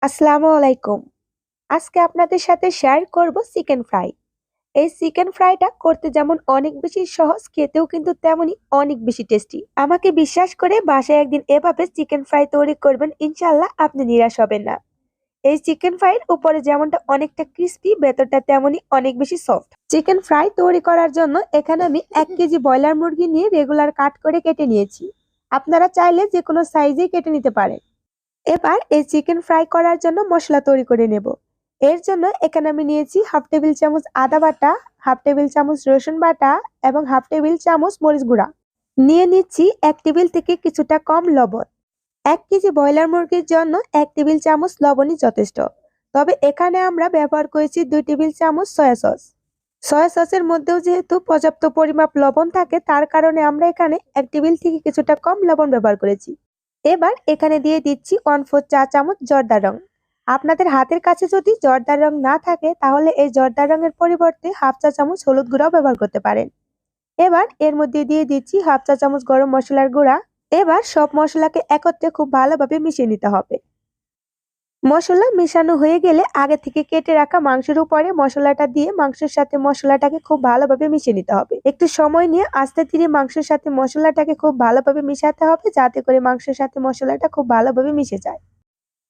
আসসালামু আলাইকুম। আজকে আপনাদের সাথে শেয়ার করব চিকেন ফ্রাই। এই চিকেন ফ্রাইটা করতে যেমন অনেক বেশি সহজ, খেতেও কিন্তু তেমনই অনেক বেশি টেস্টি। আমাকে বিশ্বাস করে বাসায় একদিন এভাবে চিকেন ফ্রাই তৈরি করবেন, ইনশাআল্লাহ আপনি নিরাশ হবেন না। এই চিকেন ফ্রাইয়ের উপরে যেমনটা অনেকটা ক্রিস্পি, ভেতরটা তেমনই অনেক বেশি সফট। চিকেন ফ্রাই তৈরি করার জন্য এখানে আমি 1 কেজি ব্রয়লার মুরগি নিয়ে রেগুলার কাট করে কেটে নিয়েছি। আপনারা চাইলে যে কোনো সাইজেই কেটে নিতে পারেন। এবার এই চিকেন ফ্রাই করার জন্য মশলা তৈরি করে নেব। এর জন্য এখানে আমি নিয়েছি হাফ টেবিল চামচ আদা বাটা, হাফ টেবিল চামচ রসুন বাটা এবং হাফ টেবিল চামচ মরিচ গুঁড়া। নিয়ে নিচ্ছি 1 টেবিল থেকে কিছুটা কম লবণ। 1 কেজি ব্রয়লার মুরগির জন্য 1 টেবিল চামচ লবণই যথেষ্ট। তবে এখানে আমরা ব্যবহার করেছি 2 টেবিল চামচ সয়া সস। সয়া সসের মধ্যেও যেহেতু পর্যাপ্ত পরিমাপ লবণ থাকে, তার কারণে আমরা এখানে 1 টেবিল থেকে কিছুটা কম লবণ ব্যবহার করেছি। এবার এখানে দিয়ে দিচ্ছি 1/4 চা চামচ জর্দা রং। আপনাদের হাতের কাছে যদি জর্দা রং না থাকে, তাহলে এই জর্দা রঙের পরিবর্তে হাফ চা চামচ হলুদ গুঁড়াও ব্যবহার করতে পারেন। এবার এর মধ্যে দিয়ে দিচ্ছি হাফ চা চামচ গরম মশলার গুঁড়া। এবার সব মশলাকে একত্রে খুব ভালোভাবে মিশিয়ে নিতে হবে। মশলা মেশানো হয়ে গেলে আগে থেকে কেটে রাখা মাংসের উপরে মশলাটা দিয়ে মাংসের সাথে মশলাটাকে খুব ভালোভাবে মিশিয়ে নিতে হবে। একটু সময় নিয়ে আস্তে ধীরে মাংসের সাথে মশলাটাকে খুব ভালোভাবে মিশাতে হবে, যাতে করে মাংসের সাথে মশলাটা খুব ভালোভাবে মিশে যায়।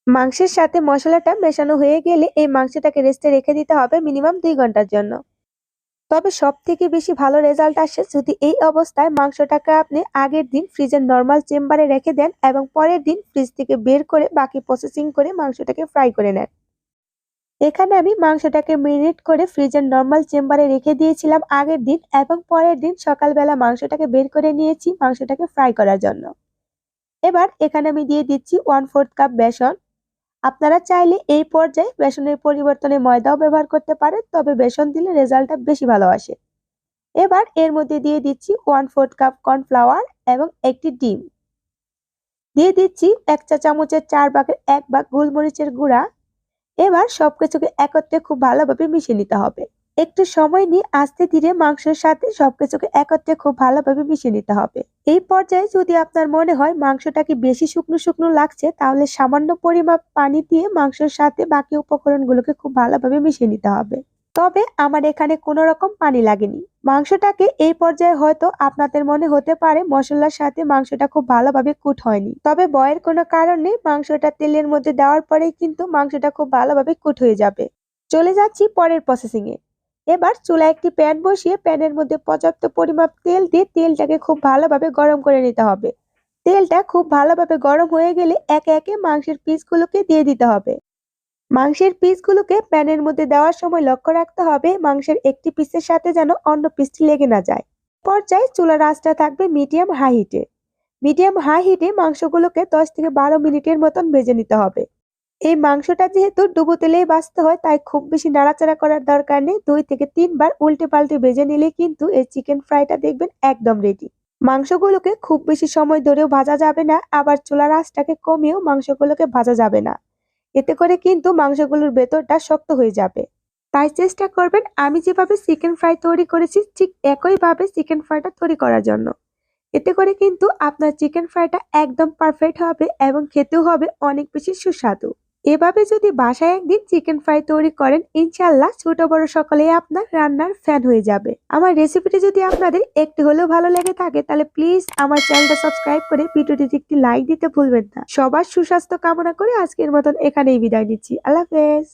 মাংসের সাথে মশলাটা মেশানো হয়ে গেলে এই মাংসটাকে রেস্টে রেখে দিতে হবে মিনিমাম 2 ঘন্টার জন্য। তবে সবথেকে বেশি ভালো রেজাল্ট আসে যদি এই অবস্থায় মাংসটাকে আপনি আগের দিন ফ্রিজের নরমাল চেম্বারে রেখে দেন এবং পরের দিন ফ্রিজ থেকে বের করে বাকি প্রসেসিং করে মাংসটাকে ফ্রাই করে নেন। এখানে আমি মাংসটাকে মেরিনেট করে ফ্রিজের নরমাল চেম্বারে রেখে দিয়েছিলাম আগের দিন, এবং পরের দিন সকালবেলা মাংসটাকে বের করে নিয়েছি মাংসটাকে ফ্রাই করার জন্য। এবার এখানে আমি দিয়ে দিচ্ছি 1/4 কাপ বেসন। আপনারা চাইলে এই পর্যায়ে বেসনের পরিবর্তনে ময়দাও ব্যবহার করতে পারেন, তবে বেসন দিলে রেজাল্টটা বেশি ভালো আসে। এবার এর মধ্যে দিয়ে দিচ্ছি 1/4 কাপ কর্নফ্লাওয়ার এবং একটি ডিম। দিয়ে দিচ্ছি 1 চা চামচের 4 ভাগের 1 ভাগ গোলমরিচের গুঁড়া। এবার সবকিছুকে একত্রে খুব ভালোভাবে মিশিয়ে নিতে হবে। একটু সময় নিয়ে আস্তে ধীরে মাংসের সাথে সবকিছুকে একত্রে খুব ভালোভাবে মিশিয়ে নিতে হবে। এই পর্যায়ে যদি আপনার মনে হয় মাংসটাকে বেশি শুকনো শুকনো লাগছে, তাহলে সামান্য পরিমাপ পানি দিয়ে মাংসের সাথে বাকি উপকরণগুলোকে খুব ভালোভাবে মিশিয়ে নিতে হবে। তবে আমার এখানে কোনো রকম পানি লাগেনি। মাংসটাকে এই পর্যায়ে হয়তো আপনাদের মনে হতে পারে মশলার সাথে মাংসটা খুব ভালোভাবে কুট হয়নি, তবে ভয়ের কোনো কারণ নেই। মাংসটা তেলের মধ্যে দেওয়ার পরেই কিন্তু মাংসটা খুব ভালোভাবে কুট হয়ে যাবে। চলে যাচ্ছি পরের প্রসেসিং এ। এবার চুলায় একটি প্যান বসিয়ে প্যানের মধ্যে পর্যাপ্ত পরিমাপ তেল দিয়ে তেলটাকে খুব ভালোভাবে গরম করে নিতে হবে। তেলটা খুব ভালোভাবে গরম হয়ে গেলে একে একে মাংসের পিসগুলোকে দিয়ে দিতে হবে। মাংসের পিসগুলোকে প্যানের মধ্যে দেওয়ার সময় লক্ষ্য রাখতে হবে মাংসের একটি পিসের সাথে যেন অন্য পিসটি লেগে না যায়। পর্যায়ে চুলার আঁচটা থাকবে মিডিয়াম হাই হিটে। মিডিয়াম হাই হিটে মাংসগুলোকে 10 থেকে 12 মিনিটের মতন ভেজে নিতে হবে। এই মাংসটা যেহেতু ডুবো তেলেই ভাজতে হয়, তাই খুব বেশি নাড়াচাড়া করার দরকার নেই। 2 থেকে 3 বার উল্টে পাল্টে ভেজে নিলে কিন্তু এই চিকেন ফ্রাইটা দেখবেন একদম রেডি। মাংসগুলোকে খুব বেশি সময় ধরেও ভাজা যাবে না, আবার চুলার আঁচটাকে কমিয়েও মাংসগুলোকে ভাজা যাবে না। এতে করে কিন্তু মাংসগুলোর ভেতরটা শক্ত হয়ে যাবে। তাই চেষ্টা করবেন আমি যেভাবে চিকেন ফ্রাই তৈরি করেছি ঠিক একইভাবে চিকেন ফ্রাইটা তৈরি করার জন্য। এতে করে কিন্তু আপনার চিকেন ফ্রাইটা একদম পারফেক্ট হবে এবং খেতেও হবে অনেক বেশি সুস্বাদু। এভাবে যদি বাসায় একদিন চিকেন ফ্রাই তৈরি করেন, ইনশাআল্লাহ ছোট বড় সকলেই আপনার রান্নার ফ্যান হয়ে যাবে। আমার রেসিপিটি যদি আপনাদের একটু হলেও ভালো লেগে থাকে, তাহলে প্লিজ আমার চ্যানেলটা সাবস্ক্রাইব করে ভিডিওটিতে একটি লাইক দিতে ভুলবেন না। সবার সুস্বাস্থ্য কামনা করে আজকের মতন এখানেই বিদায় নিচ্ছি। আল্লাহ হাফেজ।